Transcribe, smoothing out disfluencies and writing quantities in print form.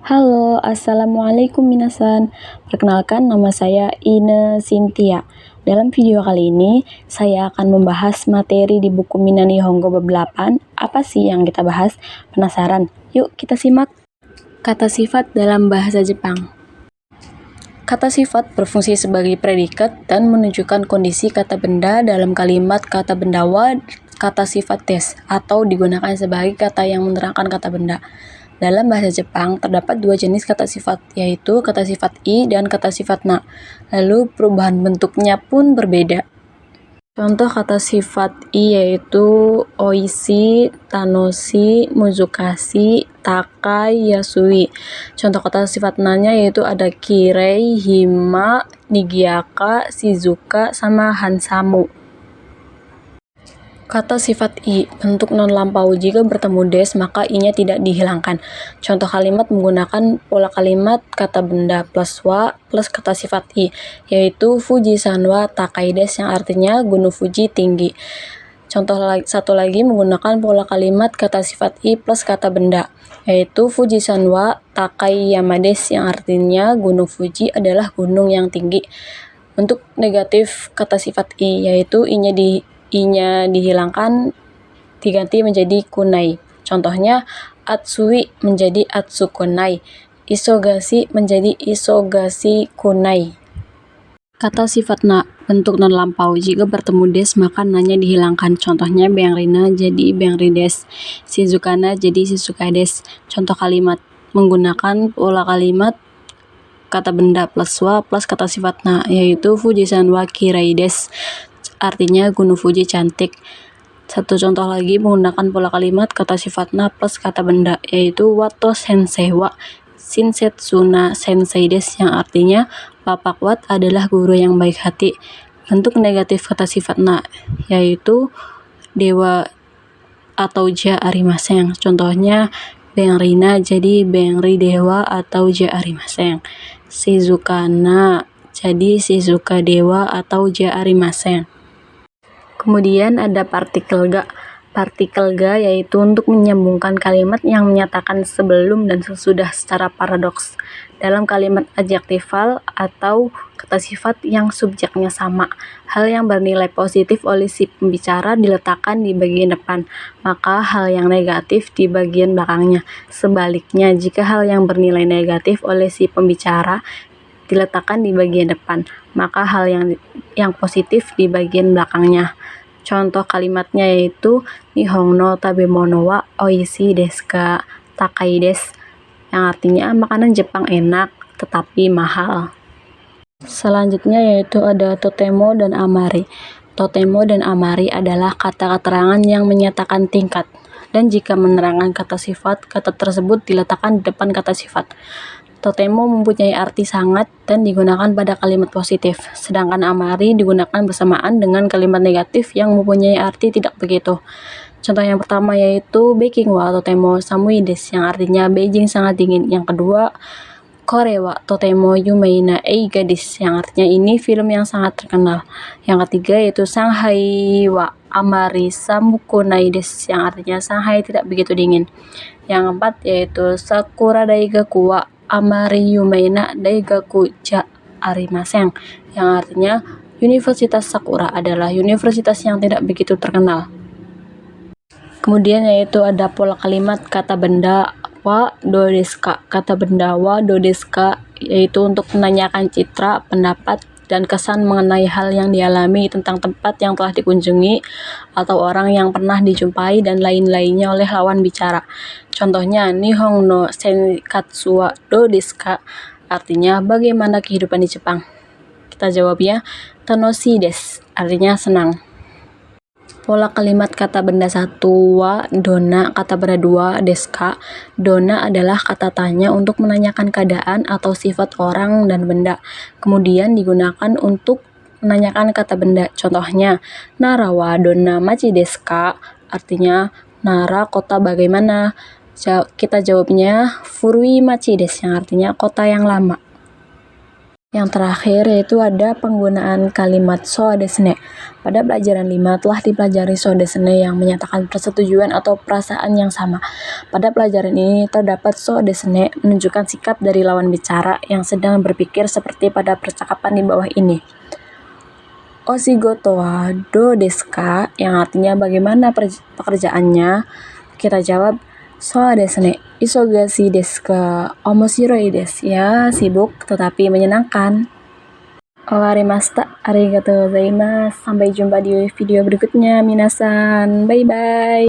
Halo, Assalamualaikum minasan. Perkenalkan, nama saya Ine Cynthia. Dalam video kali ini, saya akan membahas materi di buku Mina Nihongo bab 8. Apa sih yang kita bahas? Penasaran? Yuk kita simak. Kata sifat dalam bahasa Jepang. Kata sifat berfungsi sebagai predikat dan menunjukkan kondisi kata benda dalam kalimat kata benda wa kata sifat des, atau digunakan sebagai kata yang menerangkan kata benda. Dalam bahasa Jepang, terdapat dua jenis kata sifat, yaitu kata sifat i dan kata sifat na. Lalu perubahan bentuknya pun berbeda. Contoh kata sifat i yaitu oishi, tanoshi, muzukashi, takai, yasui. Contoh kata sifat na-nya yaitu ada kirei, hima, nigiaka, shizuka, sama hansamu. Kata sifat i, bentuk non lampau. Jika bertemu des, maka i-nya tidak dihilangkan. Contoh kalimat menggunakan pola kalimat kata benda plus wa plus kata sifat i, yaitu Fujisan wa takai des, yang artinya gunung Fuji tinggi. Contoh satu lagi menggunakan pola kalimat kata sifat i plus kata benda, yaitu Fujisan wa takai yama des, yang artinya gunung Fuji adalah gunung yang tinggi. Bentuk negatif kata sifat i, yaitu i-nya dihilangkan, diganti menjadi kunai. Contohnya, atsui menjadi atsukunai, isogashi menjadi isogashi kunai. Kata sifat na, bentuk non lampau. Jika bertemu des, maka na-nya dihilangkan. Contohnya, bengrina jadi bengri des, shizukana jadi shizuka des. Contoh kalimat menggunakan pola kalimat kata benda plus wa plus kata sifat na, yaitu Fujisan wa kirei des, artinya gunung Fuji cantik. Satu contoh lagi menggunakan pola kalimat kata sifat na plus kata benda, yaitu Wato sensei wa shinsetsu na sensei des, yang artinya Bapak Wat adalah guru yang baik hati. Bentuk negatif kata sifat na yaitu dewa atau ja arimaseng. Contohnya, bengrina jadi bengri dewa atau ja arimaseng. Shizukana jadi shizuka dewa atau ja arimaseng. Kemudian ada partikel ga. Partikel ga yaitu untuk menyambungkan kalimat yang menyatakan sebelum dan sesudah secara paradoks. Dalam kalimat adjektifal atau kata sifat yang subjeknya sama, hal yang bernilai positif oleh si pembicara diletakkan di bagian depan, maka hal yang negatif di bagian belakangnya. Sebaliknya, jika hal yang bernilai negatif oleh si pembicara diletakkan di bagian depan, maka hal yang positif di bagian belakangnya. Contoh kalimatnya yaitu Nihon no tabemono wa oishii desu ka takai desu, yang artinya makanan Jepang enak tetapi mahal. Selanjutnya yaitu ada totemo dan amari. Totemo dan amari adalah kata keterangan yang menyatakan tingkat, dan jika menerangkan kata sifat, kata tersebut diletakkan di depan kata sifat. Totemo mempunyai arti sangat dan digunakan pada kalimat positif, sedangkan amari digunakan bersamaan dengan kalimat negatif yang mempunyai arti tidak begitu. Contoh yang pertama yaitu Baking wa totemo samui desu, yang artinya Beijing sangat dingin. Yang kedua, Kore wa totemo yumei na eiga desu, yang artinya ini film yang sangat terkenal. Yang ketiga yaitu Shanghai wa amari samukunai desu, yang artinya Shanghai tidak begitu dingin. Yang keempat yaitu Sakura daigaku wa amari yumei na daigaku ja arimaseng, yang artinya Universitas Sakura adalah universitas yang tidak begitu terkenal. Kemudian yaitu ada pola kalimat kata benda wa do desu ka. Kata benda wa do desu ka yaitu untuk menanyakan citra, pendapat, dan kesan mengenai hal yang dialami tentang tempat yang telah dikunjungi atau orang yang pernah dijumpai dan lain-lainnya oleh lawan bicara. Contohnya, Nihon no senkatsu wa do desu ka, artinya bagaimana kehidupan di Jepang. Kita jawabnya tanoshii desu, artinya senang. Pola kalimat kata benda 1 wa dona, kata benda 2 desu ka. Dona adalah kata tanya untuk menanyakan keadaan atau sifat orang dan benda, kemudian digunakan untuk menanyakan kata benda. Contohnya, Nara wa dona machi desu ka, artinya Nara kota bagaimana. Kita jawabnya furui machi desu, yang artinya kota yang lama. Yang terakhir yaitu ada penggunaan kalimat so desu ne. Pada pelajaran 5 telah dipelajari so desu ne yang menyatakan persetujuan atau perasaan yang sama. Pada pelajaran ini terdapat so desu ne menunjukkan sikap dari lawan bicara yang sedang berpikir seperti pada percakapan di bawah ini. Oshigoto wa do desu ka? Yang artinya bagaimana pekerjaannya? Kita jawab so desu ne, isogashi desu ka, omoshiroi desu, ya sibuk tetapi menyenangkan. Owarimashita, arigatou gozaimasu. Sampai jumpa di video berikutnya, minasan. Bye bye.